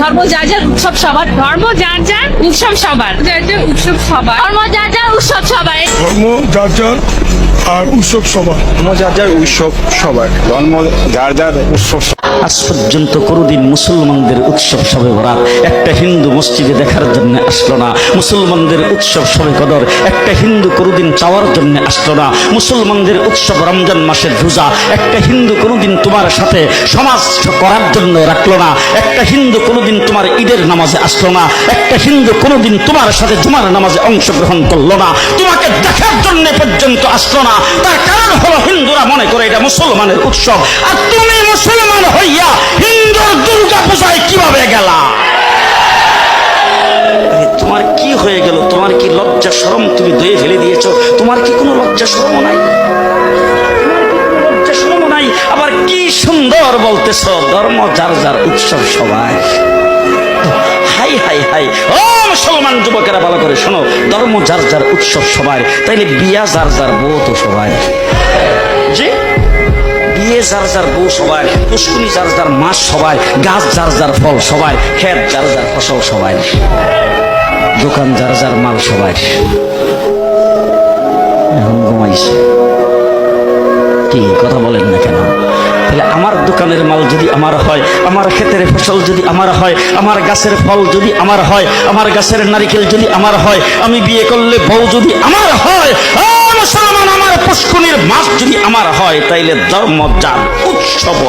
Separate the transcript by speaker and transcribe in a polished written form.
Speaker 1: ধর্ম যার যার উৎসব সবার, ধর্ম যার যার উৎসব সবার, যার যার উৎসব সবার, ধর্ম যার যার উৎসব সবার,
Speaker 2: ধর্ম যার যার আর উৎসব সবার।
Speaker 3: ধর্ম যার যার উৎসব সবার, ধর্ম যার যার উৎসব।
Speaker 4: আজ পর্যন্ত কোনোদিন মুসলমানদের উৎসব শবে বরাত একটা হিন্দু মসজিদে দেখার জন্য আসলো না। মুসলমানদের উৎসব শবে কদর একটা হিন্দু কোনোদিন চাওয়ার জন্য আসলো না। মুসলমানদের উৎসব রমজান মাসের রোজা একটা হিন্দু কোনোদিন তোমার সাথে সমাজ করার জন্য রাখলো না। একটা হিন্দু কোনোদিন তোমার ঈদের নামাজে আসলো না। একটা হিন্দু কোনোদিন তোমার সাথে জুমার নামাজে অংশগ্রহণ করলো না। তোমাকে দেখার জন্য পর্যন্ত আসলো না। তার কারণ হলো হিন্দুরা মনে করে এটা মুসলমানের উৎসব, আর তুমি মুসলমান হইয়া হিন্দুর দুর্গা পূজায় কিভাবে গেলা? তোমার কি হয়ে গেল? তোমার কি লজ্জা শরম তুমি ধুয়ে ফেলে দিয়েছো? তোমার কি কোনো লজ্জা শরম নাই? লজ্জা শরম নাই? আবার কি সুন্দর বলতেছ, ধর্ম যার যার উৎসব সবাই। হাই হাই হাই, ও মুসলমান যুবকেরা ভালো করে শোনো, ধর্ম যার যার উৎসব সবাই, তাইলে বিয়া যার যার বউ তো সবাই। জি, বিয়ে যার যার বউ সবাই, পুষ্কুনি যার যার মাস সবাই, গাছ যার যার ফল সবাই, ক্ষেত যার যার ফসল সবাই, দোকান যার যার মাল সবাই। এখন ঘুমাইছে কি কথা বলেন না কেন? তাহলে আমার দোকানের মাল যদি আমার হয়, আমার ক্ষেতের ফসল যদি আমার হয়, আমার গাছের ফল যদি আমার হয়, আমার গাছের নারিকেল যদি আমার হয়, আমি বিয়ে করলে বউ যদি আমার হয়, মুসলমান আমার পুষ্কুনির মাছ যদি আমার হয়, তাইলে ধর্ম যার উৎসব।